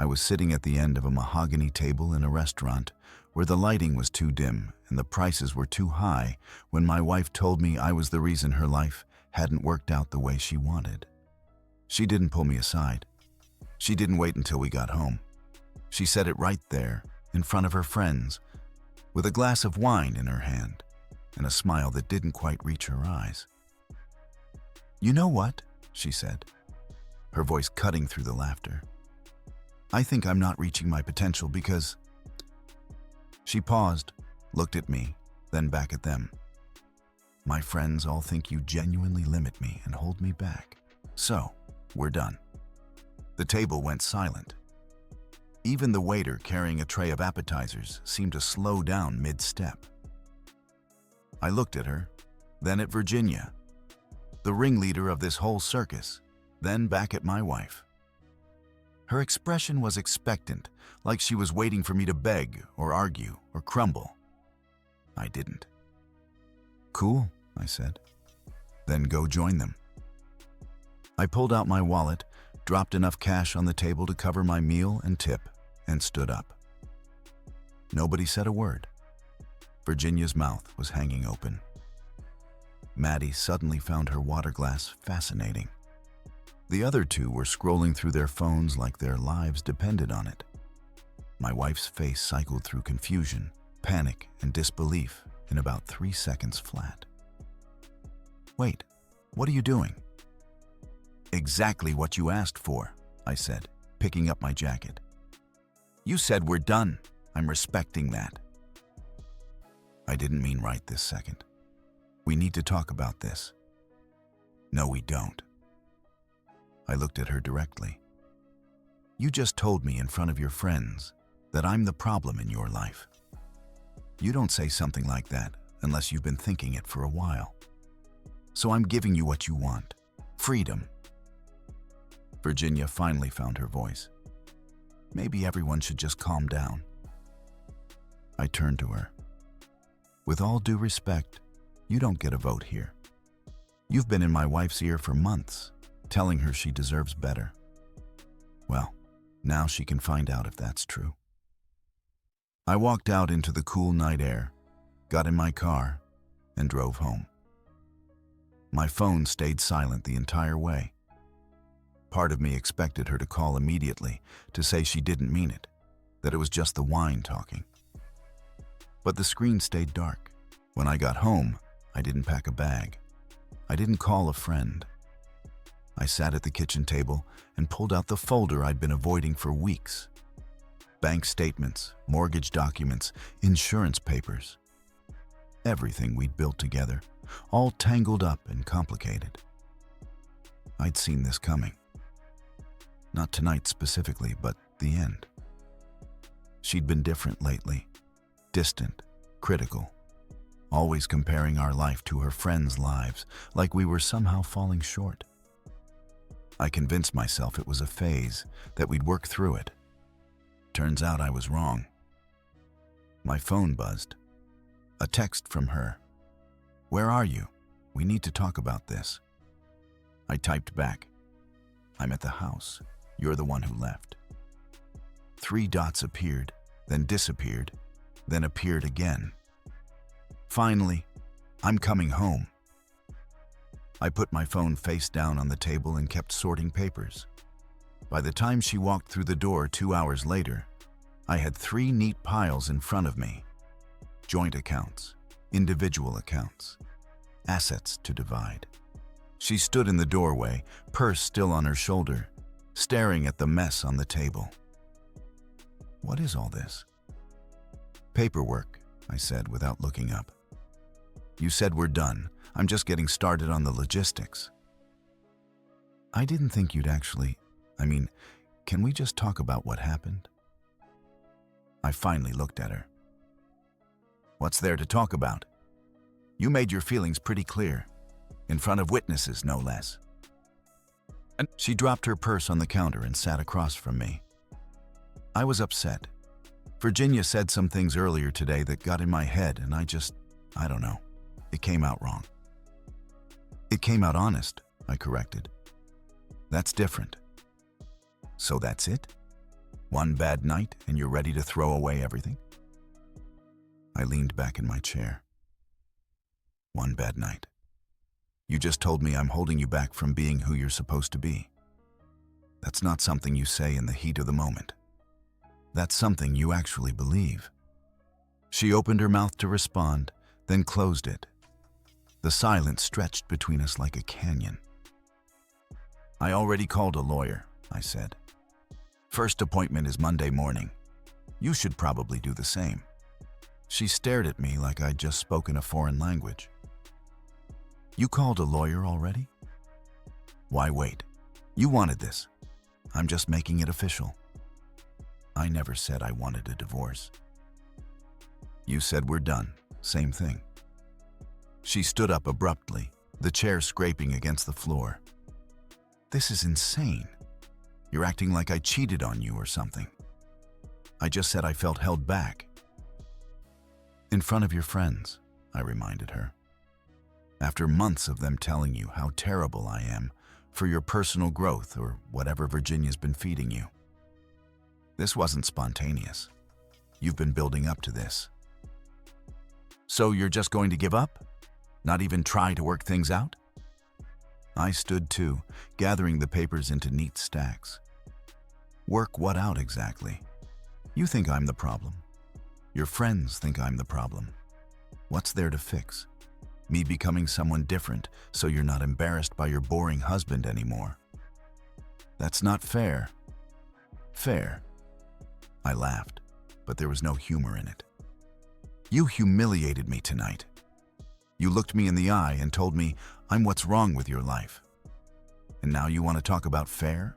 I was sitting at the end of a mahogany table in a restaurant where the lighting was too dim and the prices were too high when my wife told me I was the reason her life hadn't worked out the way she wanted. She didn't pull me aside. She didn't wait until we got home. She said it right there, in front of her friends, with a glass of wine in her hand and a smile that didn't quite reach her eyes. "You know what?" she said, her voice cutting through the laughter. "I think I'm not reaching my potential because—" She paused, looked at me, then back at them. "My friends all think you genuinely limit me and hold me back. So, we're done." The table went silent. Even the waiter carrying a tray of appetizers seemed to slow down mid-step. I looked at her, then at Virginia, the ringleader of this whole circus, then back at my wife. Her expression was expectant, like she was waiting for me to beg or argue or crumble. I didn't. "Cool," I said. "Then go join them." I pulled out my wallet, dropped enough cash on the table to cover my meal and tip, and stood up. Nobody said a word. Virginia's mouth was hanging open. Maddie suddenly found her water glass fascinating. The other two were scrolling through their phones like their lives depended on it. My wife's face cycled through confusion, panic, and disbelief in about 3 seconds flat. "Wait, what are you doing?" "Exactly what you asked for," I said, picking up my jacket. "You said we're done. I'm respecting that." "I didn't mean right this second. We need to talk about this." "No, we don't." I looked at her directly. "You just told me in front of your friends that I'm the problem in your life. You don't say something like that unless you've been thinking it for a while. So I'm giving you what you want. Freedom." Virginia finally found her voice. "Maybe everyone should just calm down." I turned to her. "With all due respect, you don't get a vote here. You've been in my wife's ear for months, telling her she deserves better. Well, now she can find out if that's true." I walked out into the cool night air, got in my car, and drove home. My phone stayed silent the entire way. Part of me expected her to call immediately to say she didn't mean it, that it was just the wine talking. But the screen stayed dark. When I got home, I didn't pack a bag. I didn't call a friend. I sat at the kitchen table and pulled out the folder I'd been avoiding for weeks. Bank statements, mortgage documents, insurance papers. Everything we'd built together, all tangled up and complicated. I'd seen this coming. Not tonight specifically, but the end. She'd been different lately, distant, critical, always comparing our life to her friends' lives, like we were somehow falling short. I convinced myself it was a phase, that we'd work through it. Turns out I was wrong. My phone buzzed. A text from her. "Where are you? We need to talk about this." I typed back. "I'm at the house. You're the one who left." 3 dots appeared, then disappeared, then appeared again. Finally, "I'm coming home." I put my phone face down on the table and kept sorting papers. By the time she walked through the door 2 hours later, I had 3 neat piles in front of me. Joint accounts, individual accounts, assets to divide. She stood in the doorway, purse still on her shoulder, staring at the mess on the table. "What is all this?" "Paperwork," I said without looking up. "You said we're done. I'm just getting started on the logistics." "I didn't think you'd actually... can we just talk about what happened?" I finally looked at her. "What's there to talk about? You made your feelings pretty clear, in front of witnesses, no less." And she dropped her purse on the counter and sat across from me. I was upset. Virginia said some things earlier today that got in my head, and I don't know. It came out wrong. "It came out honest," I corrected. "That's different." "So that's it?" One bad night and you're ready to throw away everything? I leaned back in my chair. One bad night. You just told me I'm holding you back from being who you're supposed to be. That's not something you say in the heat of the moment. That's something you actually believe. She opened her mouth to respond, then closed it. The silence stretched between us like a canyon. I already called a lawyer, I said. First appointment is Monday morning. You should probably do the same. She stared at me like I'd just spoken a foreign language. You called a lawyer already? Why wait? You wanted this. I'm just making it official. I never said I wanted a divorce. You said we're done. Same thing. She stood up abruptly, the chair scraping against the floor. This is insane. You're acting like I cheated on you or something. I just said I felt held back. In front of your friends, I reminded her. After months of them telling you how terrible I am for your personal growth or whatever Virginia's been feeding you. This wasn't spontaneous. You've been building up to this. So you're just going to give up? Not even try to work things out? I stood too, gathering the papers into neat stacks. Work what out exactly? You think I'm the problem. Your friends think I'm the problem. What's there to fix? Me becoming someone different so you're not embarrassed by your boring husband anymore. That's not fair. Fair. I laughed, but there was no humor in it. You humiliated me tonight. You looked me in the eye and told me I'm what's wrong with your life. And now you want to talk about fair?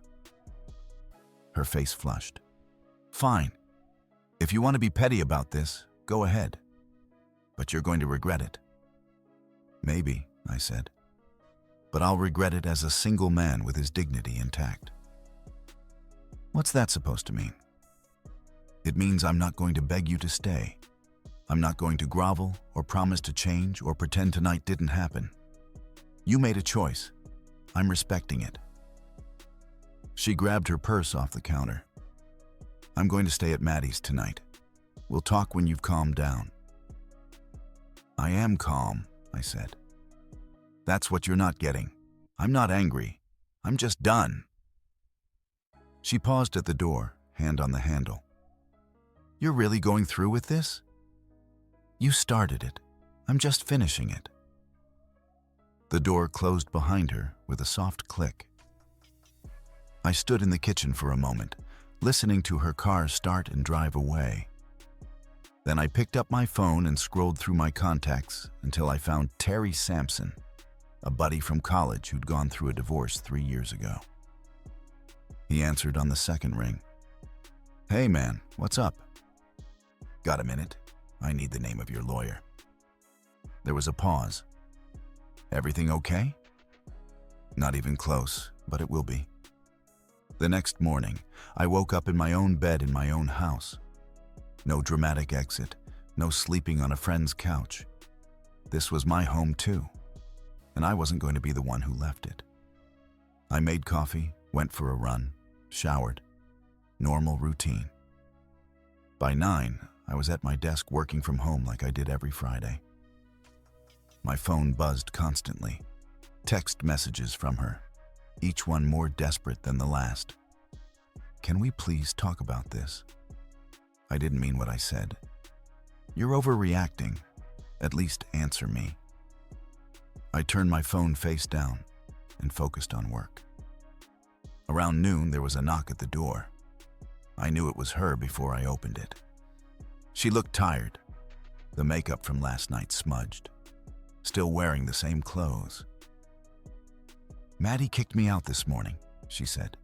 Her face flushed. Fine. If you want to be petty about this, go ahead. But you're going to regret it. Maybe, I said. But I'll regret it as a single man with his dignity intact. What's that supposed to mean? It means I'm not going to beg you to stay. I'm not going to grovel or promise to change or pretend tonight didn't happen. You made a choice. I'm respecting it. She grabbed her purse off the counter. I'm going to stay at Maddie's tonight. We'll talk when you've calmed down. I am calm, I said. That's what you're not getting. I'm not angry. I'm just done. She paused at the door, hand on the handle. You're really going through with this? You started it. I'm just finishing it. The door closed behind her with a soft click. I stood in the kitchen for a moment, listening to her car start and drive away. Then I picked up my phone and scrolled through my contacts until I found Terry Sampson, a buddy from college who'd gone through a divorce 3 years ago. He answered on the second ring. Hey man, what's up? Got a minute? I need the name of your lawyer. There was a pause. Everything okay? Not even close, but it will be. The next morning, I woke up in my own bed in my own house. No dramatic exit, no sleeping on a friend's couch. This was my home too, and I wasn't going to be the one who left it. I made coffee, went for a run, showered. Normal routine. By 9, I was at my desk working from home like I did every Friday. My phone buzzed constantly. Text messages from her, each one more desperate than the last. Can we please talk about this? I didn't mean what I said. You're overreacting. At least answer me. I turned my phone face down and focused on work. Around noon, there was a knock at the door. I knew it was her before I opened it. She looked tired, the makeup from last night smudged, still wearing the same clothes. Maddie kicked me out this morning, she said.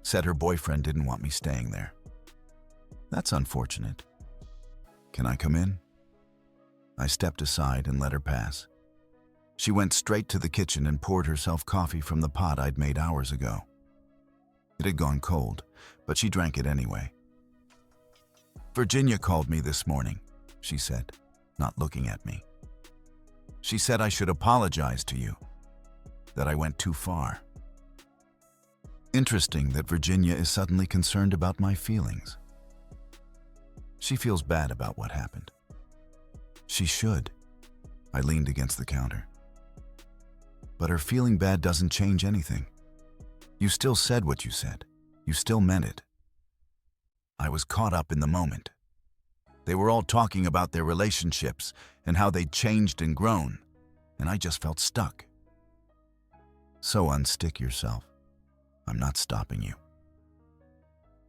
Said her boyfriend didn't want me staying there. That's unfortunate. Can I come in? I stepped aside and let her pass. She went straight to the kitchen and poured herself coffee from the pot I'd made hours ago. It had gone cold, but she drank it anyway. Virginia called me this morning, she said, not looking at me. She said I should apologize to you, that I went too far. Interesting that Virginia is suddenly concerned about my feelings. She feels bad about what happened. She should. I leaned against the counter. But her feeling bad doesn't change anything. You still said what you said. You still meant it. I was caught up in the moment. They were all talking about their relationships and how they'd changed and grown, and I just felt stuck. So unstick yourself. I'm not stopping you.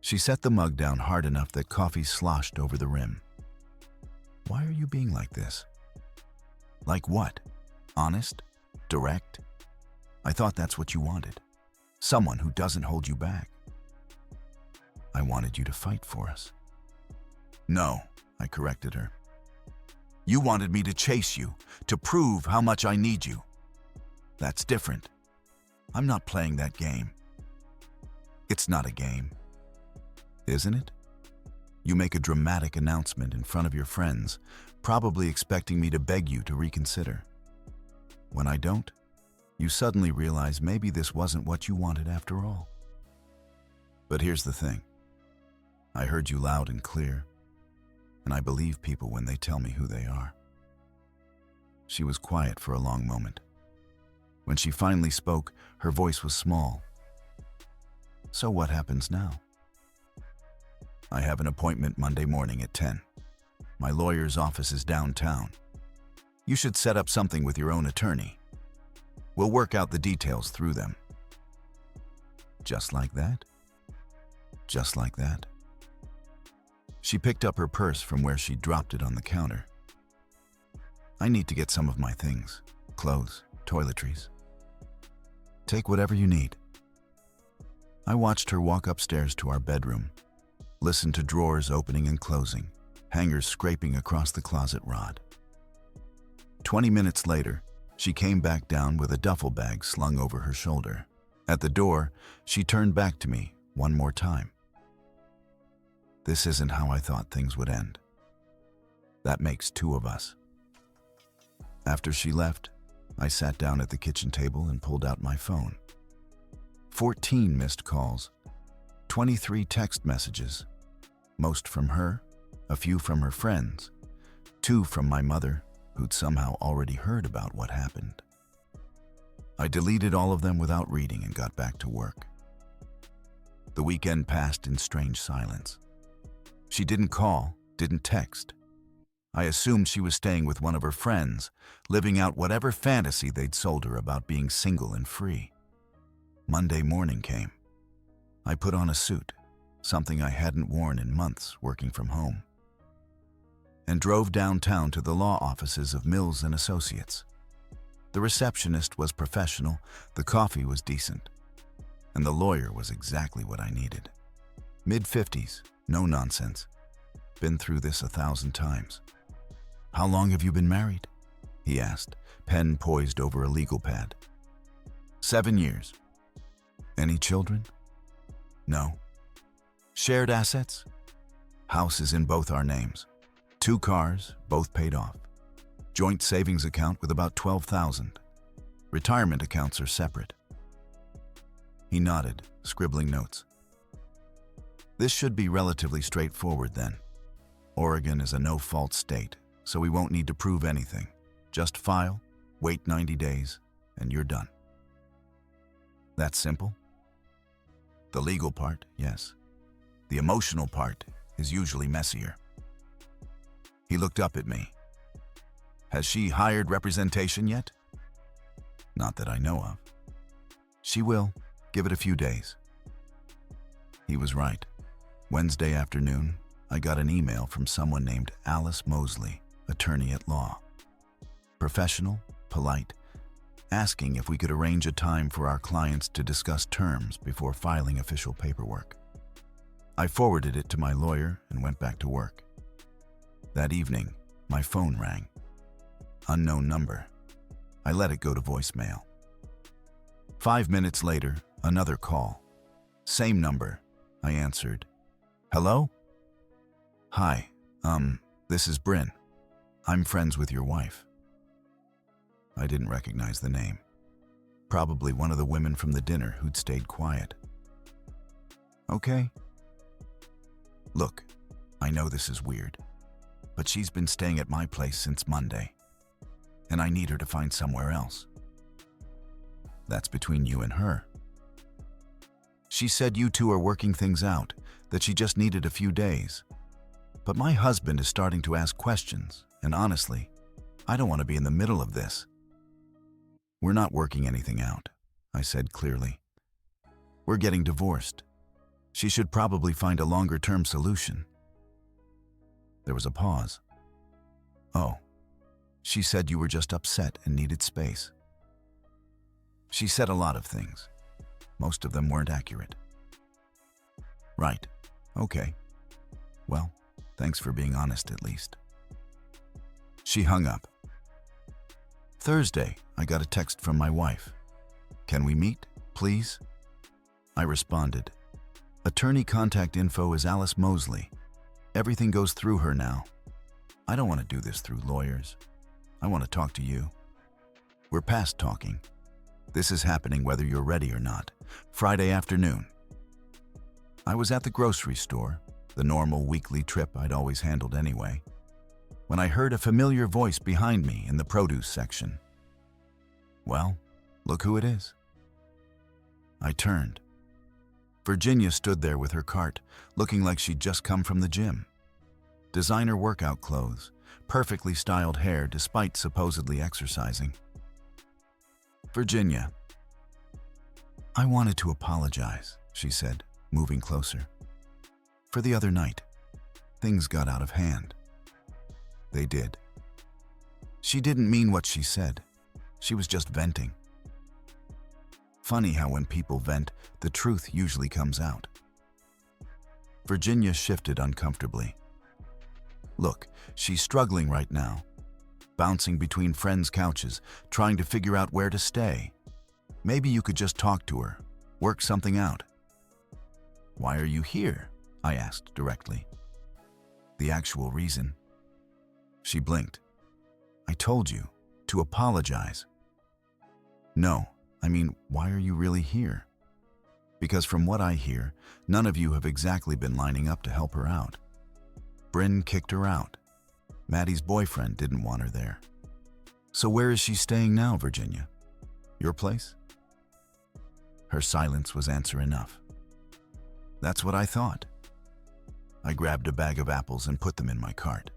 She set the mug down hard enough that coffee sloshed over the rim. Why are you being like this? Like what? Honest? Direct? I thought that's what you wanted. Someone who doesn't hold you back. I wanted you to fight for us. No, I corrected her. You wanted me to chase you, to prove how much I need you. That's different. I'm not playing that game. It's not a game. Isn't it? You make a dramatic announcement in front of your friends, probably expecting me to beg you to reconsider. When I don't, you suddenly realize maybe this wasn't what you wanted after all. But here's the thing. I heard you loud and clear, and I believe people when they tell me who they are. She was quiet for a long moment. When she finally spoke, her voice was small. So what happens now? I have an appointment Monday morning at 10. My lawyer's office is downtown. You should set up something with your own attorney. We'll work out the details through them. Just like that? Just like that? She picked up her purse from where she dropped it on the counter. I need to get some of my things, clothes, toiletries. Take whatever you need. I watched her walk upstairs to our bedroom, listened to drawers opening and closing, hangers scraping across the closet rod. 20 minutes later, she came back down with a duffel bag slung over her shoulder. At the door, she turned back to me one more time. This isn't how I thought things would end. That makes two of us. After she left, I sat down at the kitchen table and pulled out my phone. 14 missed calls, 23 text messages, most from her, a few from her friends, 2 from my mother, who'd somehow already heard about what happened. I deleted all of them without reading and got back to work. The weekend passed in strange silence. She didn't call, didn't text. I assumed she was staying with one of her friends, living out whatever fantasy they'd sold her about being single and free. Monday morning came. I put on a suit, something I hadn't worn in months working from home, and drove downtown to the law offices of Mills and Associates. The receptionist was professional, the coffee was decent, and the lawyer was exactly what I needed. Mid-50s, no nonsense. Been through this 1,000 times. How long have you been married? He asked, pen poised over a legal pad. 7 years. Any children? No. Shared assets? House is in both our names. 2 cars, both paid off. Joint savings account with about $12,000. Retirement accounts are separate. He nodded, scribbling notes. This should be relatively straightforward then. Oregon is a no-fault state, so we won't need to prove anything. Just file, wait 90 days, and you're done. That's simple? The legal part, yes. The emotional part is usually messier. He looked up at me. Has she hired representation yet? Not that I know of. She will. Give it a few days. He was right. Wednesday afternoon, I got an email from someone named Alice Mosley, attorney at law. Professional, polite, asking if we could arrange a time for our clients to discuss terms before filing official paperwork. I forwarded it to my lawyer and went back to work. That evening, my phone rang. Unknown number. I let it go to voicemail. 5 minutes later, another call. Same number. I answered. Hello? Hi, this is Bryn. I'm friends with your wife. I didn't recognize the name. Probably one of the women from the dinner who'd stayed quiet. okay? Look, I know this is weird, but she's been staying at my place since Monday, and I need her to find somewhere else. That's between you and her. She said you two are working things out, that she just needed a few days. But my husband is starting to ask questions, and honestly, I don't want to be in the middle of this. We're not working anything out, I said clearly. We're getting divorced. She should probably find a longer-term solution. There was a pause. Oh, she said you were just upset and needed space. She said a lot of things. Most of them weren't accurate. Right. Okay. Well, thanks for being honest at least. She hung up. Thursday, I got a text from my wife. Can we meet, please? I responded. Attorney contact info is Alice Mosley. Everything goes through her now. I don't want to do this through lawyers. I want to talk to you. We're past talking. This is happening whether you're ready or not. Friday afternoon. I was at the grocery store, the normal weekly trip I'd always handled anyway, when I heard a familiar voice behind me in the produce section. Well, look who it is. I turned. Virginia stood there with her cart, looking like she'd just come from the gym. Designer workout clothes, perfectly styled hair despite supposedly exercising. Virginia. I wanted to apologize, she said, moving closer. For the other night, things got out of hand. They did. She didn't mean what she said. She was just venting. Funny how when people vent, the truth usually comes out. Virginia shifted uncomfortably. Look, she's struggling right now, bouncing between friends' couches, trying to figure out where to stay. Maybe you could just talk to her, work something out. Why are you here? I asked directly. The actual reason. She blinked. I told you, to apologize. No, I mean, why are you really here? Because from what I hear, none of you have exactly been lining up to help her out. Bryn kicked her out. Maddie's boyfriend didn't want her there. So where is she staying now, Virginia? Your place? Her silence was answer enough. That's what I thought. I grabbed a bag of apples and put them in my cart.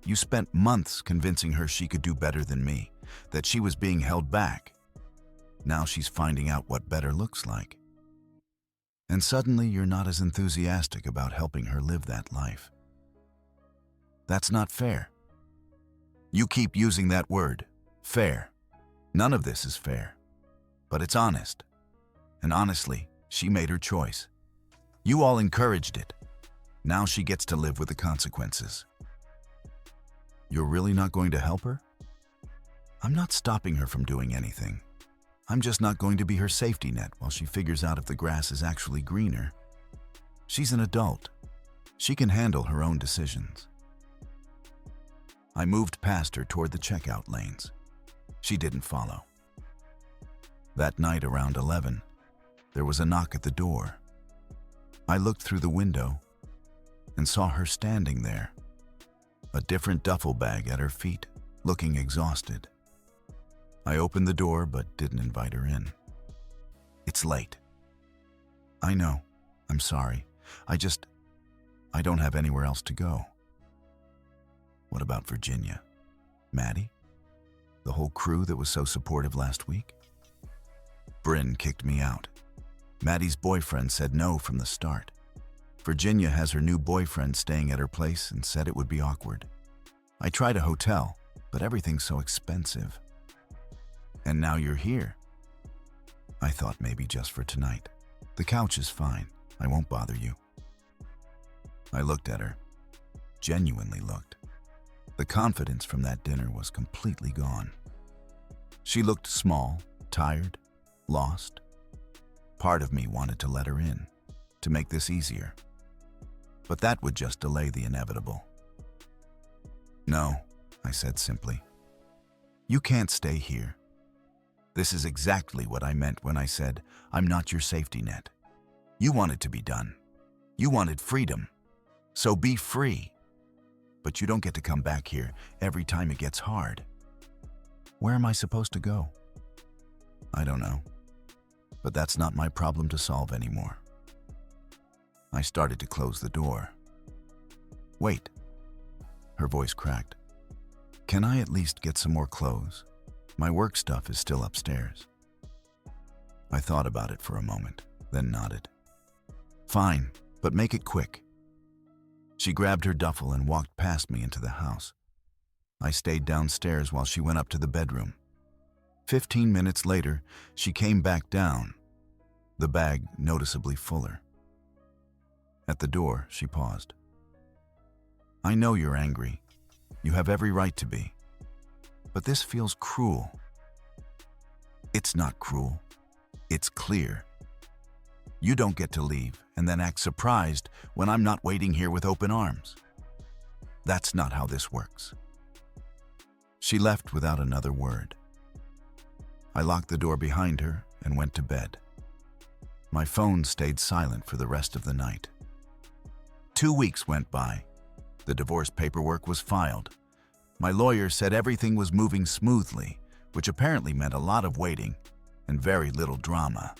You spent months convincing her she could do better than me, that she was being held back. Now she's finding out what better looks like. And suddenly you're not as enthusiastic about helping her live that life. That's not fair. You keep using that word, fair. None of this is fair. But it's honest. And honestly, she made her choice. You all encouraged it. Now she gets to live with the consequences. You're really not going to help her? I'm not stopping her from doing anything. I'm just not going to be her safety net while she figures out if the grass is actually greener. She's an adult. She can handle her own decisions. I moved past her toward the checkout lanes. She didn't follow. That night around 11, there was a knock at the door. I looked through the window and saw her standing there, a different duffel bag at her feet, looking exhausted. I opened the door but didn't invite her in. It's late. I know. I'm sorry. I don't have anywhere else to go. What about Virginia? Maddie? The whole crew that was so supportive last week? Bryn kicked me out. Maddie's boyfriend said no from the start. Virginia has her new boyfriend staying at her place and said it would be awkward. I tried a hotel, but everything's so expensive. And now you're here. I thought maybe just for tonight. The couch is fine. I won't bother you. I looked at her. Genuinely looked. The confidence from that dinner was completely gone. She looked small, tired, lost. Part of me wanted to let her in, to make this easier. But that would just delay the inevitable. No, I said simply. You can't stay here. This is exactly what I meant when I said, I'm not your safety net. You wanted to be done. You wanted freedom. So be free. But you don't get to come back here every time it gets hard. Where am I supposed to go? I don't know. But that's not my problem to solve anymore. I started to close the door. Wait. Her voice cracked. Can I at least get some more clothes? My work stuff is still upstairs. I thought about it for a moment, then nodded. Fine, but make it quick. She grabbed her duffel and walked past me into the house. I stayed downstairs while she went up to the bedroom. 15 minutes later, she came back down, the bag noticeably fuller. At the door, she paused. I know you're angry. You have every right to be. But this feels cruel. It's not cruel. It's clear. You don't get to leave and then act surprised when I'm not waiting here with open arms. That's not how this works. She left without another word. I locked the door behind her and went to bed. My phone stayed silent for the rest of the night. 2 weeks went by. The divorce paperwork was filed. My lawyer said everything was moving smoothly, which apparently meant a lot of waiting and very little drama.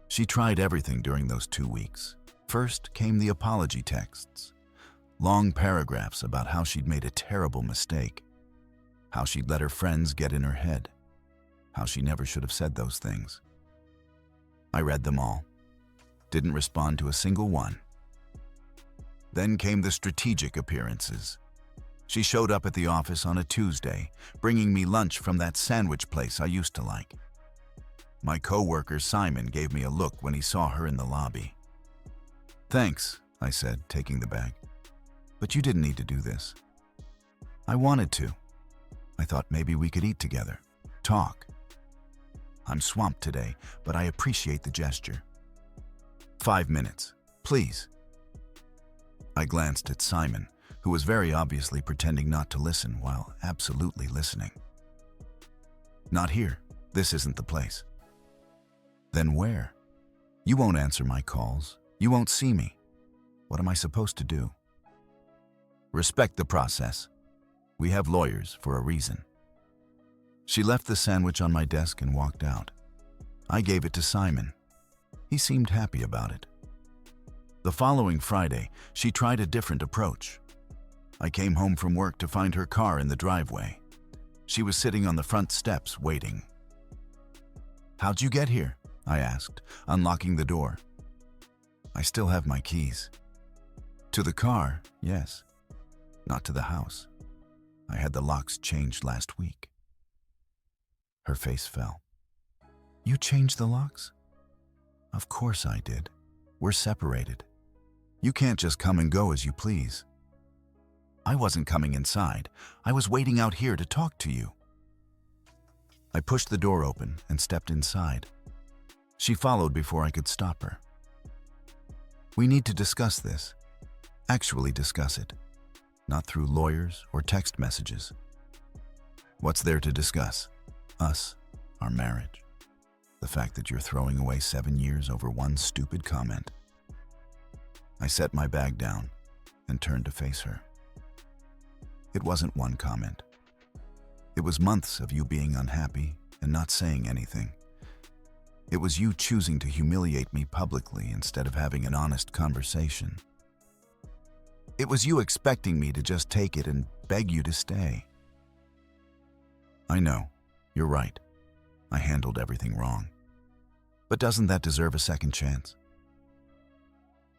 She tried everything during those 2 weeks. First came the apology texts, long paragraphs about how she'd made a terrible mistake, how she'd let her friends get in her head, how she never should have said those things. I read them all, didn't respond to a single one. Then came the strategic appearances. She showed up at the office on a Tuesday, bringing me lunch from that sandwich place I used to like. My coworker Simon gave me a look when he saw her in the lobby. Thanks, I said, taking the bag. But you didn't need to do this. I wanted to. I thought maybe we could eat together, talk. I'm swamped today, but I appreciate the gesture. 5 minutes, please. I glanced at Simon, who was very obviously pretending not to listen while absolutely listening. Not here. This isn't the place. Then where? You won't answer my calls. You won't see me. What am I supposed to do? Respect the process. We have lawyers for a reason. She left the sandwich on my desk and walked out. I gave it to Simon. He seemed happy about it. The following Friday, she tried a different approach. I came home from work to find her car in the driveway. She was sitting on the front steps waiting. How'd you get here? I asked, unlocking the door. I still have my keys. To the car, yes. Not to the house. I had the locks changed last week. Her face fell. You changed the locks? Of course I did. We're separated. You can't just come and go as you please. I wasn't coming inside. I was waiting out here to talk to you. I pushed the door open and stepped inside. She followed before I could stop her. We need to discuss this. Actually discuss it. Not through lawyers or text messages. What's there to discuss? Us, our marriage. The fact that you're throwing away 7 years over one stupid comment. I set my bag down and turned to face her. It wasn't one comment. It was months of you being unhappy and not saying anything. It was you choosing to humiliate me publicly instead of having an honest conversation. It was you expecting me to just take it and beg you to stay. I know, you're right. I handled everything wrong. But doesn't that deserve a second chance?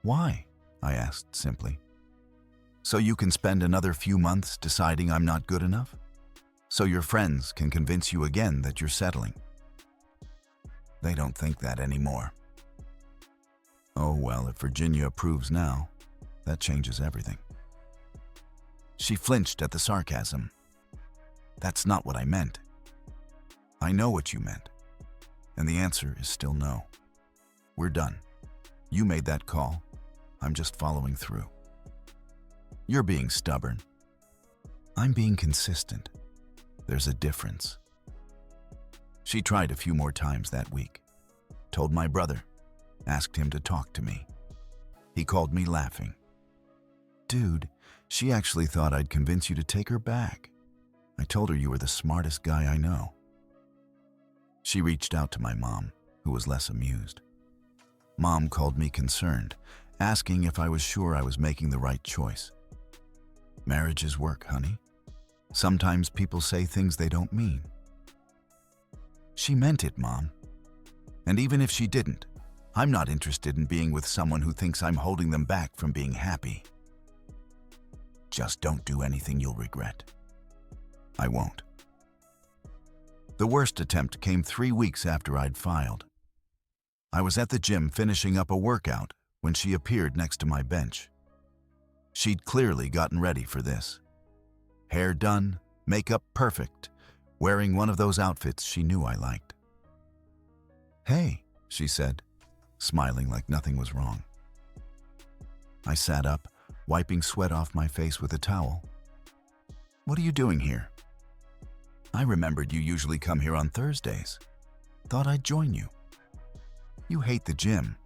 Why? I asked simply. So you can spend another few months deciding I'm not good enough? So your friends can convince you again that you're settling? They don't think that anymore. Oh well, if Virginia approves now, that changes everything. She flinched at the sarcasm. That's not what I meant. I know what you meant. And the answer is still no. We're done. You made that call. I'm just following through. You're being stubborn. I'm being consistent. There's a difference. She tried a few more times that week. Told my brother. asked him to talk to me. He called me laughing. Dude, she actually thought I'd convince you to take her back. I told her you were the smartest guy I know. She reached out to my mom, who was less amused. Mom called me concerned, asking if I was sure I was making the right choice. Marriage is work, honey. Sometimes people say things they don't mean. She meant it, Mom. And even if she didn't, I'm not interested in being with someone who thinks I'm holding them back from being happy. Just don't do anything you'll regret. I won't. The worst attempt came 3 weeks after I'd filed. I was at the gym finishing up a workout when she appeared next to my bench. She'd clearly gotten ready for this. Hair done, makeup perfect, wearing one of those outfits she knew I liked. "Hey," she said, smiling like nothing was wrong. I sat up, wiping sweat off my face with a towel. "What are you doing here?" "I remembered you usually come here on Thursdays. Thought I'd join you." "You hate the gym."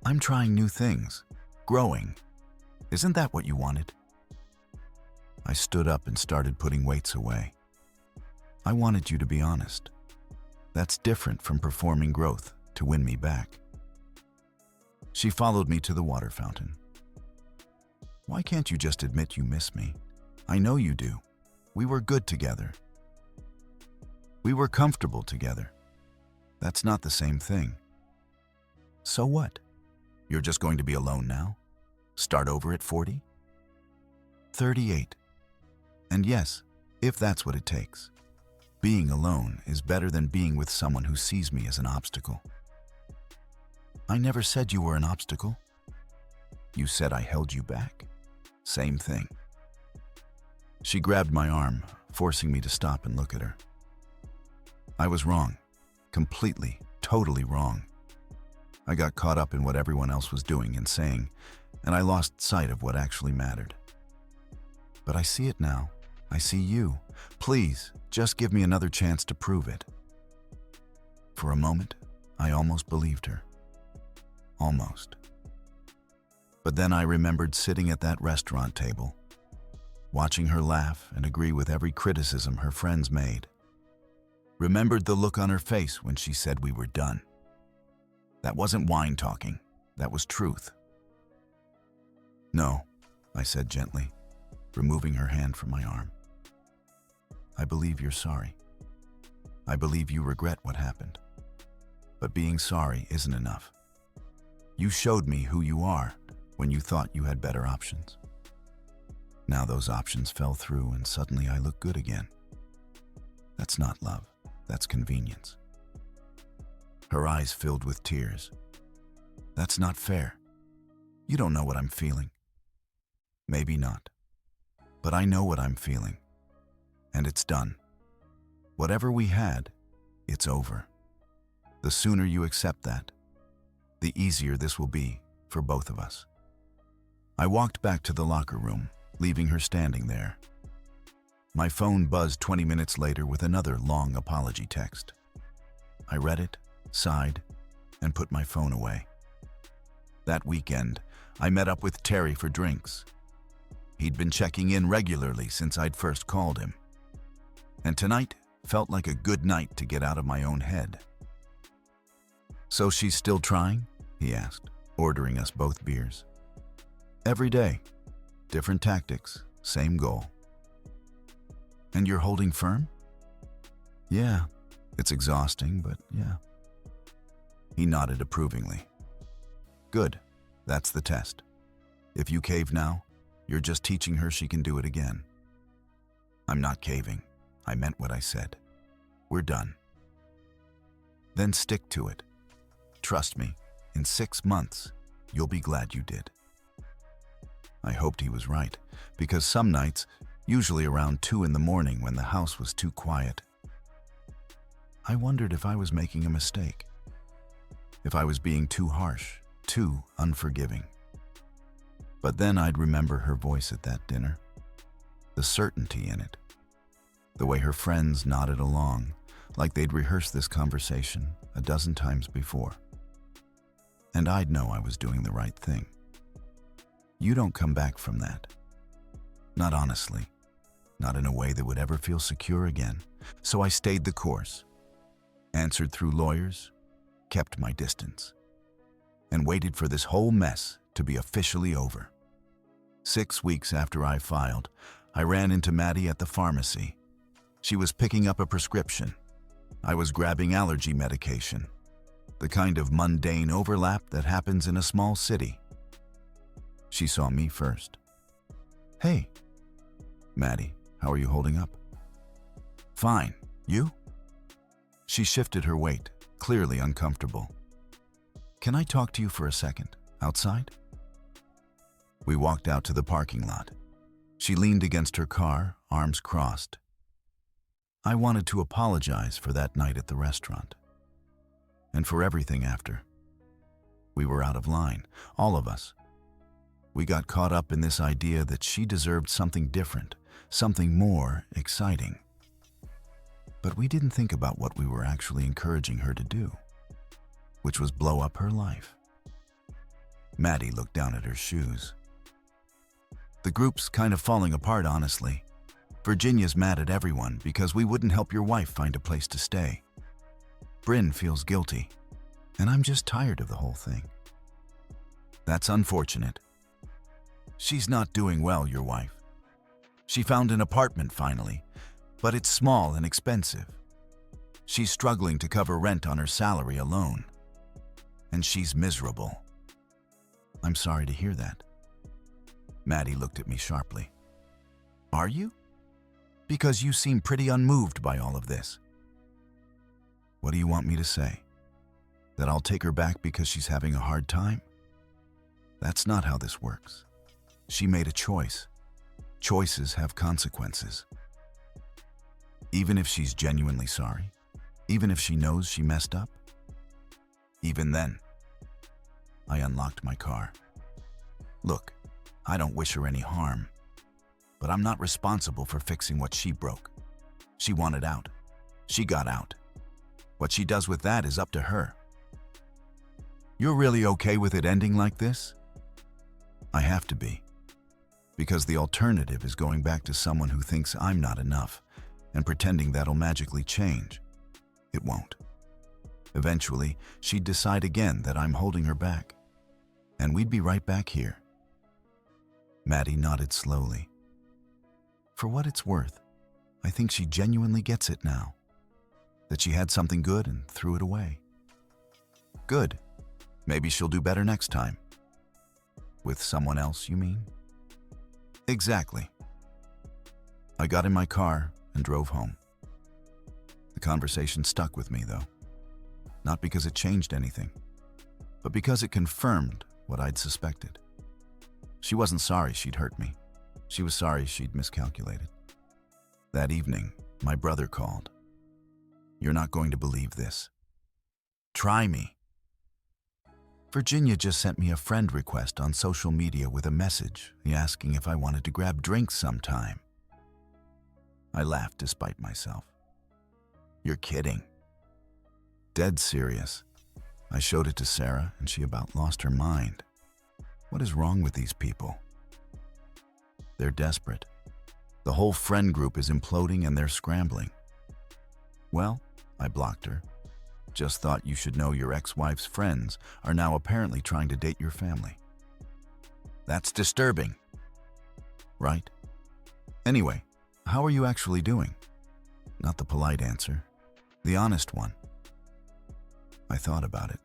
"I'm trying new things, growing. Isn't that what you wanted?" I stood up and started putting weights away. "I wanted you to be honest. That's different from performing growth to win me back." She followed me to the water fountain. "Why can't you just admit you miss me? I know you do. We were good together. We were comfortable together. That's not the same thing." "So what? You're just going to be alone now? Start over at 40? 38. And yes, if that's what it takes. Being alone is better than being with someone who sees me as an obstacle." "I never said you were an obstacle." "You said I held you back. Same thing." She grabbed my arm, forcing me to stop and look at her. I was wrong. Completely, totally wrong. I got caught up in what everyone else was doing and saying, and I lost sight of what actually mattered. But I see it now. I see you. Please, just give me another chance to prove it. For a moment, I almost believed her. Almost. But then I remembered sitting at that restaurant table, watching her laugh and agree with every criticism her friends made. Remembered the look on her face when she said we were done. That wasn't wine talking. That was truth. "No," I said gently, removing her hand from my arm. "I believe you're sorry. I believe you regret what happened. But being sorry isn't enough. You showed me who you are when you thought you had better options. Now those options fell through and suddenly I look good again. That's not love. That's convenience." Her eyes filled with tears. "That's not fair. You don't know what I'm feeling." "Maybe not. But I know what I'm feeling. And it's done. Whatever we had, it's over. The sooner you accept that, the easier this will be for both of us." I walked back to the locker room, leaving her standing there. My phone buzzed 20 minutes later with another long apology text. I read it, sighed, and put my phone away. That weekend, I met up with Terry for drinks. He'd been checking in regularly since I'd first called him. And tonight felt like a good night to get out of my own head. "So she's still trying?" he asked, ordering us both beers. "Every day. Different tactics, same goal." "And you're holding firm?" "Yeah. It's exhausting, but yeah." He nodded approvingly. "Good. That's the test. If you cave now, you're just teaching her she can do it again." "I'm not caving. I meant what I said. We're done." "Then stick to it. Trust me, in 6 months, you'll be glad you did." I hoped he was right, because some nights, usually around 2 in the morning when the house was too quiet, I wondered if I was making a mistake, if I was being too harsh, too unforgiving. But then I'd remember her voice at that dinner, the certainty in it, the way her friends nodded along, like they'd rehearsed this conversation a dozen times before. and I'd know I was doing the right thing. You don't come back from that. Not honestly. Not in a way that would ever feel secure again. So I stayed the course, answered through lawyers, kept my distance, and waited for this whole mess to be officially over. 6 weeks after I filed, I ran into Maddie at the pharmacy. She was picking up a prescription. I was grabbing allergy medication, the kind of mundane overlap that happens in a small city. She saw me first. "Hey, Maddie, how are you holding up?" "Fine. You?" She shifted her weight, clearly uncomfortable. "Can I talk to you for a second, outside?" We walked out to the parking lot. She leaned against her car, arms crossed. I wanted to apologize for that night at the restaurant, and for everything after. We were out of line, all of us. We got caught up in this idea that she deserved something different, something more exciting. But we didn't think about what we were actually encouraging her to do, which was blow up her life. Maddie looked down at her shoes. "The group's kind of falling apart, honestly. Virginia's mad at everyone because we wouldn't help your wife find a place to stay. Bryn feels guilty, and I'm just tired of the whole thing." "That's unfortunate. She's not doing well, your wife. She found an apartment finally, but it's small and expensive. She's struggling to cover rent on her salary alone, and she's miserable." "I'm sorry to hear that." Maddie looked at me sharply. "Are you? Because you seem pretty unmoved by all of this." "What do you want me to say? That I'll take her back because she's having a hard time? That's not how this works. She made a choice. Choices have consequences. Even if she's genuinely sorry, even if she knows she messed up, even then." I unlocked my car. "Look, I don't wish her any harm, but I'm not responsible for fixing what she broke. She wanted out. She got out. What she does with that is up to her." "You're really okay with it ending like this?" "I have to be. Because the alternative is going back to someone who thinks I'm not enough and pretending that'll magically change. It won't. Eventually, she'd decide again that I'm holding her back, and we'd be right back here." Maddie nodded slowly. "For what it's worth, I think she genuinely gets it now. That she had something good and threw it away. Good. Maybe she'll do better next time." "With someone else, you mean?" "Exactly." I got in my car and drove home. The conversation stuck with me, though. Not because it changed anything, but because it confirmed what I'd suspected. She wasn't sorry she'd hurt me. She was sorry she'd miscalculated. That evening, my brother called. "You're not going to believe this. Try me. Virginia just sent me a friend request on social media with a message asking if I wanted to grab drinks sometime." I laughed despite myself. "You're kidding." "Dead serious. I showed it to Sarah and she about lost her mind. What is wrong with these people? They're desperate. The whole friend group is imploding and they're scrambling." "Well," I blocked her. "Just thought you should know your ex-wife's friends are now apparently trying to date your family." "That's disturbing." "Right. Anyway, how are you actually doing?" Not the polite answer, the honest one. I thought about it.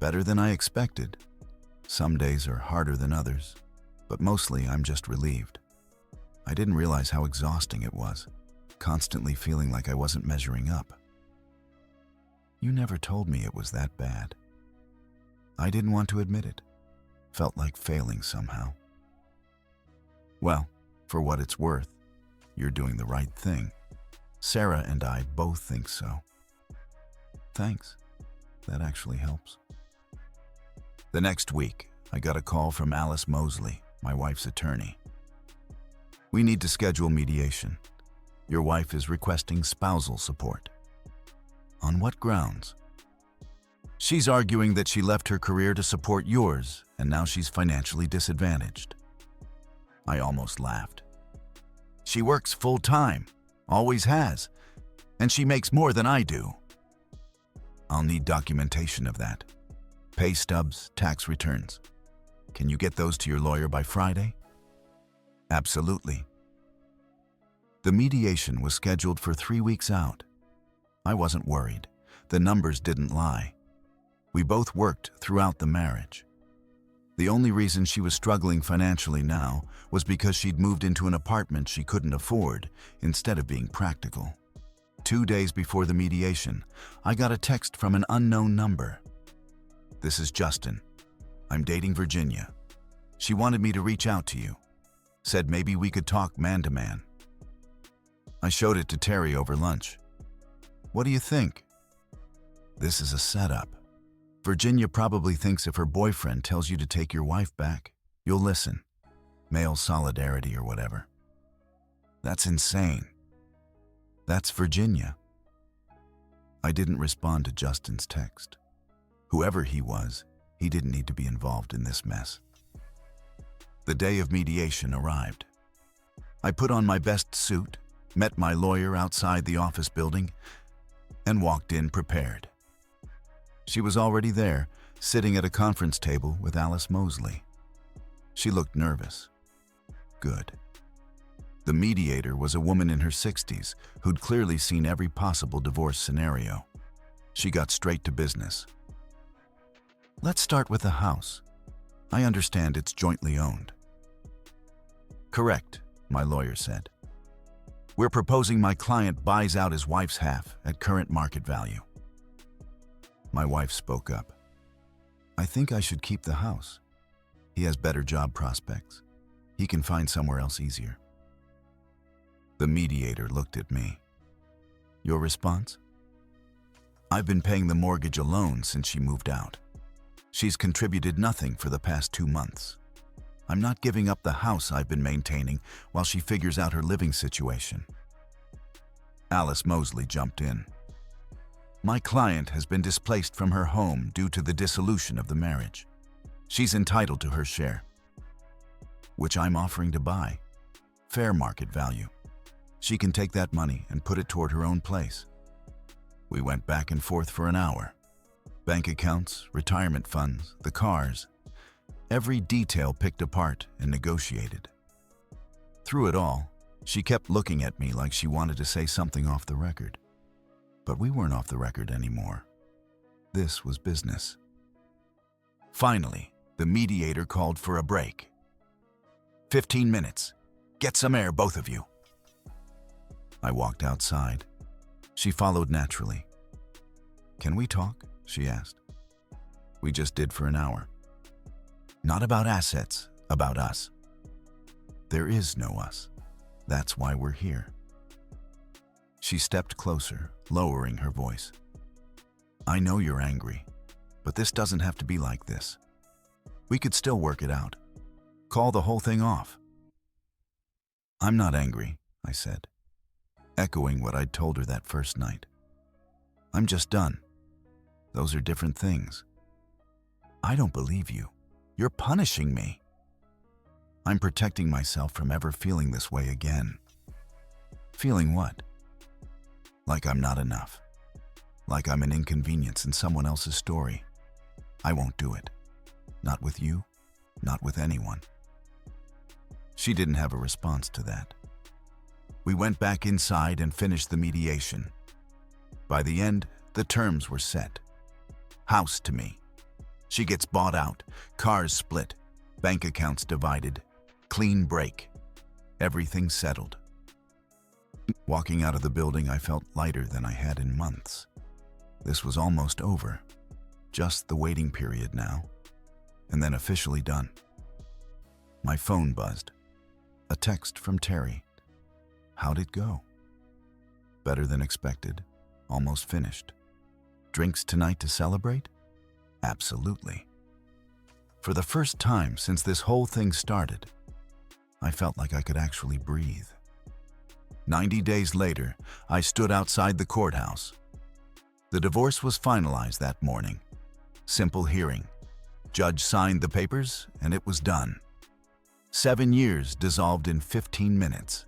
"Better than I expected. Some days are harder than others, but mostly I'm just relieved. I didn't realize how exhausting it was, constantly feeling like I wasn't measuring up." "You never told me it was that bad." I didn't want to admit it. Felt like failing somehow. "Well, for what it's worth, you're doing the right thing. Sarah and I both think so." "Thanks. That actually helps." The next week, I got a call from Alice Mosley, my wife's attorney. "We need to schedule mediation. Your wife is requesting spousal support." "On what grounds?" She's arguing that she left her career to support yours, and now she's financially disadvantaged. I almost laughed. She works full-time, always has, and she makes more than I do. I'll need documentation of that. Pay stubs, tax returns. Can you get those to your lawyer by Friday? Absolutely. The mediation was scheduled for 3 weeks out. I wasn't worried. The numbers didn't lie. We both worked throughout the marriage. The only reason she was struggling financially now was because she'd moved into an apartment she couldn't afford instead of being practical. 2 days before the mediation, I got a text from an unknown number. "This is Justin. I'm dating Virginia. She wanted me to reach out to you. Said maybe we could talk man to man." I showed it to Terry over lunch. "What do you think?" "This is a setup. Virginia probably thinks if her boyfriend tells you to take your wife back, you'll listen. Male solidarity or whatever. That's insane. That's Virginia." I didn't respond to Justin's text. Whoever he was, he didn't need to be involved in this mess. The day of mediation arrived. I put on my best suit, met my lawyer outside the office building, and walked in prepared. She was already there, sitting at a conference table with Alice Mosley. She looked nervous. Good. The mediator was a woman in her 60s who'd clearly seen every possible divorce scenario. She got straight to business. "Let's start with the house. I understand it's jointly owned." "Correct," my lawyer said. "We're proposing my client buys out his wife's half at current market value." My wife spoke up. "I think I should keep the house. He has better job prospects. He can find somewhere else easier." The mediator looked at me. "Your response?" "I've been paying the mortgage alone since she moved out. She's contributed nothing for the past 2 months. I'm not giving up the house I've been maintaining while she figures out her living situation." Alice Mosley jumped in. "My client has been displaced from her home due to the dissolution of the marriage. She's entitled to her share, which I'm offering to buy. Fair market value. She can take that money and put it toward her own place." We went back and forth for an hour. Bank accounts, retirement funds, the cars. Every detail picked apart and negotiated. Through it all, she kept looking at me like she wanted to say something off the record. But we weren't off the record anymore. This was business. Finally, the mediator called for a break. 15 minutes. Get some air, both of you." I walked outside. She followed naturally. "Can we talk?" she asked. "We just did for an hour." "Not about assets, about us." "There is no us. That's why we're here." She stepped closer, lowering her voice. "I know you're angry, but this doesn't have to be like this. We could still work it out. Call the whole thing off." "I'm not angry," I said, echoing what I'd told her that first night. "I'm just done. Those are different things." "I don't believe you. You're punishing me." "I'm protecting myself from ever feeling this way again." "Feeling what?" "Like I'm not enough. Like I'm an inconvenience in someone else's story. I won't do it. Not with you, not with anyone." She didn't have a response to that. We went back inside and finished the mediation. By the end, the terms were set. House to me. She gets bought out, cars split, bank accounts divided, clean break. Everything settled. Walking out of the building, I felt lighter than I had in months. This was almost over. Just the waiting period now, and then officially done. My phone buzzed. A text from Terry. "How'd it go?" "Better than expected. Almost finished. Drinks tonight to celebrate?" "Absolutely." For the first time since this whole thing started, I felt like I could actually breathe. 90 days later, I stood outside the courthouse. The divorce was finalized that morning, Simple hearing. Judge signed the papers, and it was done. 7 years dissolved in 15 minutes.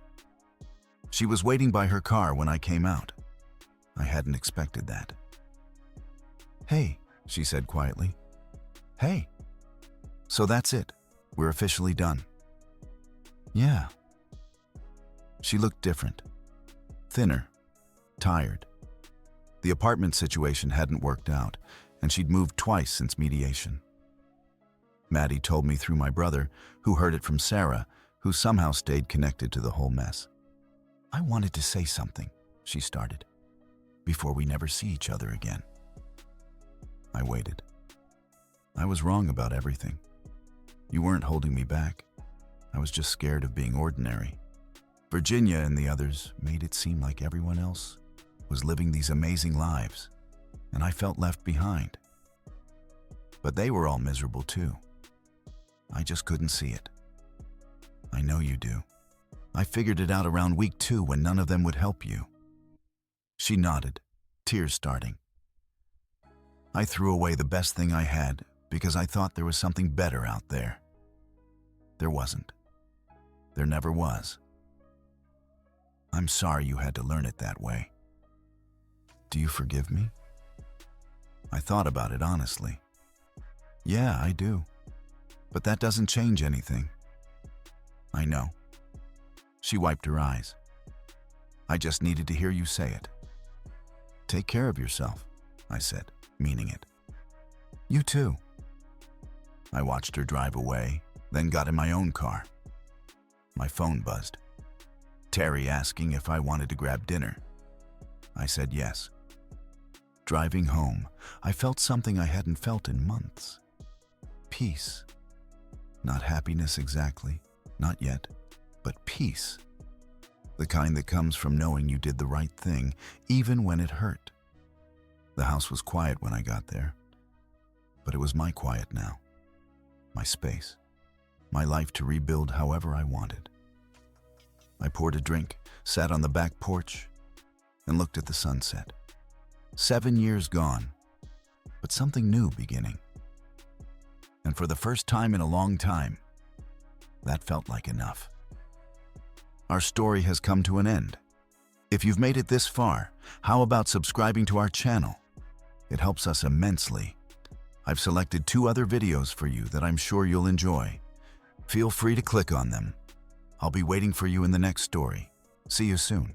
She was waiting by her car when I came out. I hadn't expected that. "Hey," she said quietly. "Hey. So that's it. We're officially done." "Yeah." She looked different. Thinner. Tired. The apartment situation hadn't worked out, and she'd moved twice since mediation. Maddie told me through my brother, who heard it from Sarah, who somehow stayed connected to the whole mess. "I wanted to say something," she started, "before we never see each other again." I waited. I was wrong about everything. You weren't holding me back. I was just scared of being ordinary. Virginia and the others made it seem like everyone else was living these amazing lives, and I felt left behind. But they were all miserable too. I just couldn't see it. I know you do. I figured it out around week 2 when none of them would help you. She nodded, tears starting. I threw away the best thing I had because I thought there was something better out there. There wasn't. There never was. I'm sorry you had to learn it that way. Do you forgive me? I thought about it honestly. Yeah, I do. But that doesn't change anything. I know. She wiped her eyes. I just needed to hear you say it. Take care of yourself, I said, meaning it. You too. I watched her drive away, then got in my own car. My phone buzzed. Terry asking if I wanted to grab dinner. I said yes. Driving home, I felt something I hadn't felt in months. Peace. Not happiness exactly, not yet, but peace. The kind that comes from knowing you did the right thing, even when it hurt. The house was quiet when I got there, but it was my quiet now. My space. My life to rebuild however I wanted. I poured a drink, sat on the back porch, and looked at the sunset. 7 years gone, but something new beginning. And for the first time in a long time, that felt like enough. Our story has come to an end. If you've made it this far, how about subscribing to our channel? It helps us immensely. I've selected 2 other videos for you that I'm sure you'll enjoy. Feel free to click on them. I'll be waiting for you in the next story. See you soon.